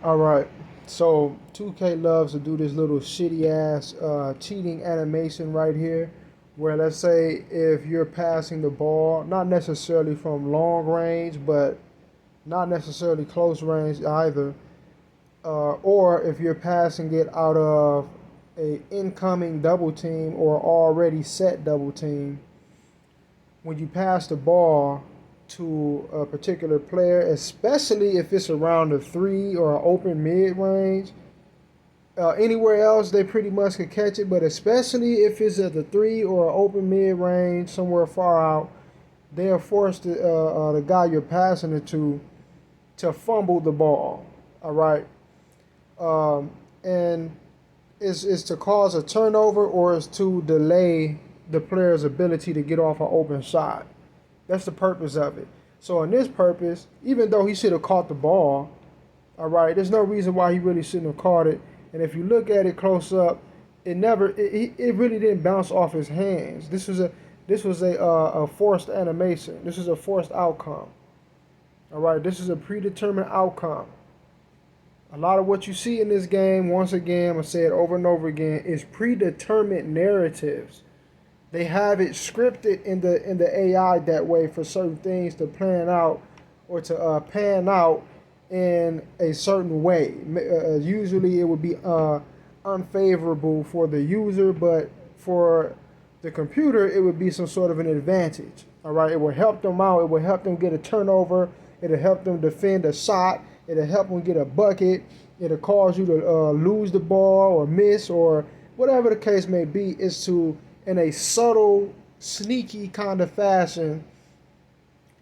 All right. So 2K loves to do this little shitty ass cheating animation right here, where let's say if you're passing the ball, not necessarily from long range, but not necessarily close range either, or if you're passing it out of a incoming double team or already set double team, when you pass the ball to a particular player, especially if it's around the three or open mid range. Anywhere else, they pretty much could catch it, but especially if it's at the three or open mid range, somewhere far out, they are forced the guy you're passing it to fumble the ball. All right, and is to cause a turnover or is to delay the player's ability to get off an open shot. That's the purpose of it. So in this purpose, even though he should have caught the ball, all right, there's no reason why he really shouldn't have caught it. And if you look at it close up, it really didn't bounce off his hands. This was a forced animation. This is a forced outcome. All right, this is a predetermined outcome. A lot of what you see in this game, once again, I'm gonna say it over and over again, is predetermined narratives. They have it scripted in the AI that way for certain things to plan out or to pan out in a certain way. Usually, it would be unfavorable for the user, but for the computer, it would be some sort of an advantage. All right, it will help them out. It will help them get a turnover. It'll help them defend a shot. It'll help them get a bucket. It'll cause you to lose the ball or miss or whatever the case may be. Is to in a subtle, sneaky kind of fashion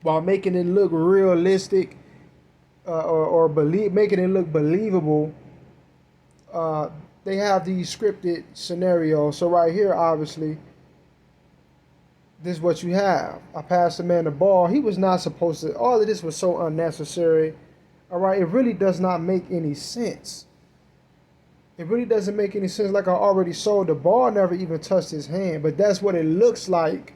while making it look realistic making it look believable. Uh, they have these scripted scenarios. So right here, obviously, this is what you have. I passed the man the ball. He was not supposed to. All of this was so unnecessary. All right, it really does not make any sense. It really doesn't make any sense. Like I already showed, the ball never even touched his hand, but that's what it looks like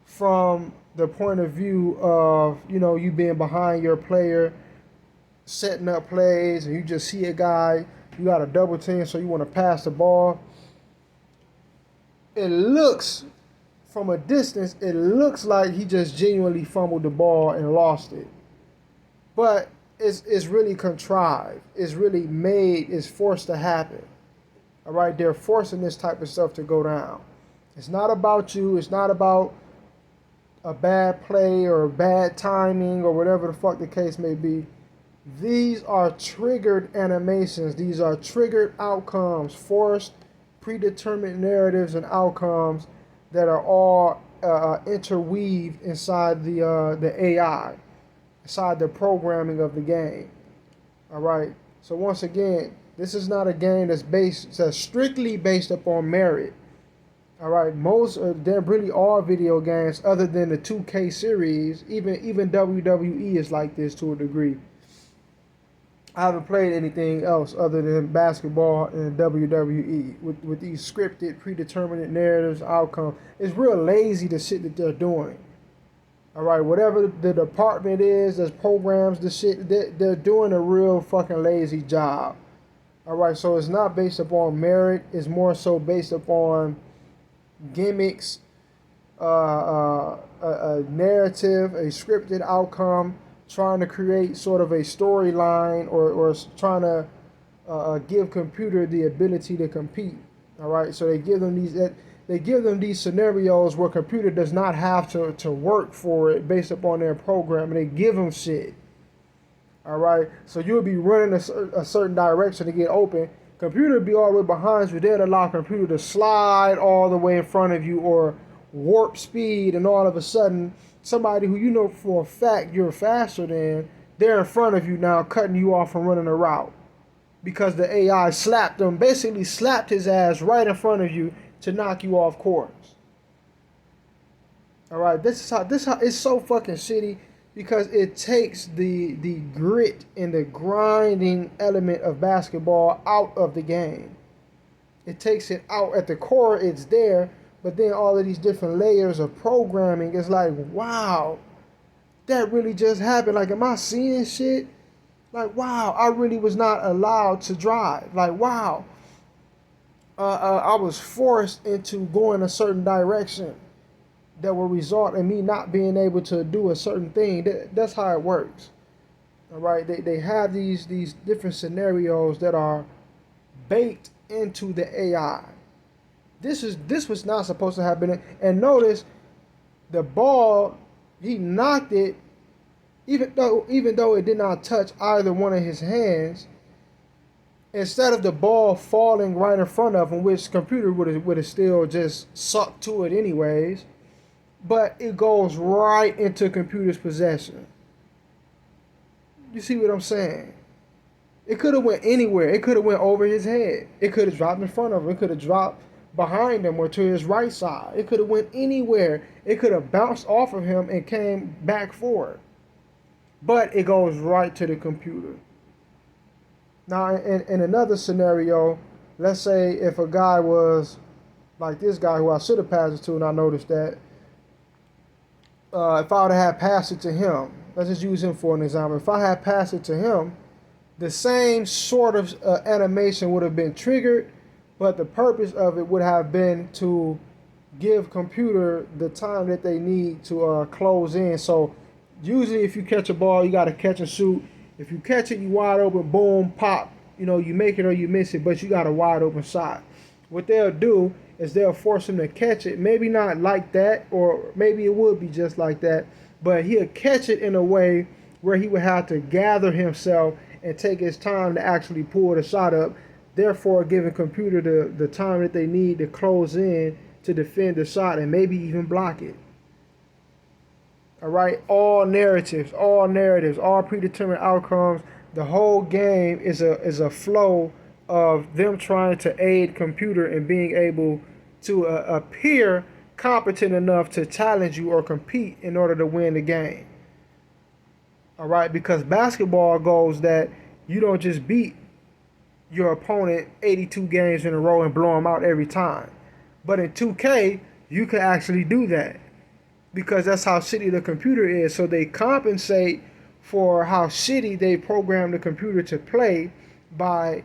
from the point of view of, you being behind your player, setting up plays, and you just see a guy, you got a double team, so you want to pass the ball. It looks, from a distance, it looks like he just genuinely fumbled the ball and lost it. But it's really contrived. It's really made. It's forced to happen. All right, they're forcing this type of stuff to go down. It's not about you. It's not about a bad play or bad timing or whatever the fuck the case may be. These are triggered animations. These are triggered outcomes, forced, predetermined narratives and outcomes that are all interweaved inside the AI, inside the programming of the game. All right. So once again, this is not a game that's strictly based upon merit. All right. Most they're really all video games other than the 2K series. Even WWE is like this to a degree. I haven't played anything else other than basketball and WWE with these scripted, predetermined narratives, outcome. It's real lazy the shit that they're doing. All right, whatever the department is that programs the shit, they're doing a real fucking lazy job. All right, so it's not based upon merit. It's more so based upon gimmicks, a narrative, a scripted outcome, trying to create sort of a storyline or trying to give computer the ability to compete. All right, so they give them these scenarios where computer does not have to work for it based upon their program, and they give them shit. All right, so you'll be running a certain direction to get open. Computer will be all the way behind you. They'll allow computer to slide all the way in front of you or warp speed, and all of a sudden somebody who you know for a fact you're faster than, they're in front of you now, cutting you off from running a route because the AI basically slapped his ass right in front of you to knock you off course. All right, this is how it's so fucking shitty because it takes the grit and the grinding element of basketball out of the game. It takes it out at the core. It's there, but then all of these different layers of programming is like, wow, that really just happened. Like, am I seeing shit? Like, wow, I really was not allowed to drive. Like, wow, I was forced into going a certain direction that will result in me not being able to do a certain thing. That's how it works. All right, they have these different scenarios that are baked into the AI. This was not supposed to happen. And notice the ball, he knocked it, even though it did not touch either one of his hands. Instead of the ball falling right in front of him, which the computer would have still just sucked to it anyways, but it goes right into computer's possession. You see what I'm saying? It could have went anywhere. It could have went over his head. It could have dropped in front of him. It could have dropped behind him or to his right side. It could have went anywhere. It could have bounced off of him and came back forward. But it goes right to the computer. Now, in another scenario, let's say if a guy was like this guy who I should have passed it to, and I noticed that, if I would have passed it to him, let's just use him for an example. If I had passed it to him, the same sort of animation would have been triggered, but the purpose of it would have been to give computer the time that they need to close in. So usually if you catch a ball, you got to catch and shoot. If you catch it, you wide open, boom, pop. You make it or you miss it, but you got a wide open shot. What they'll do is they'll force him to catch it. Maybe not like that, or maybe it would be just like that, but he'll catch it in a way where he would have to gather himself and take his time to actually pull the shot up, therefore giving computer the time that they need to close in to defend the shot and maybe even block it. All right, all narratives, all predetermined outcomes. The whole game is a flow of them trying to aid computer in being able to appear competent enough to challenge you or compete in order to win the game. All right, because basketball goes that you don't just beat your opponent 82 games in a row and blow them out every time. But in 2K, you can actually do that because that's how shitty the computer is. So they compensate for how shitty they program the computer to play by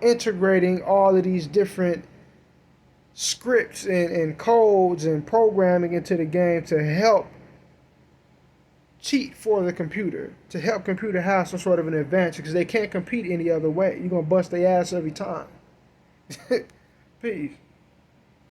integrating all of these different scripts and codes and programming into the game to help cheat for the computer, to help computer have some sort of an advantage because they can't compete any other way. You're going to bust their ass every time. Peace.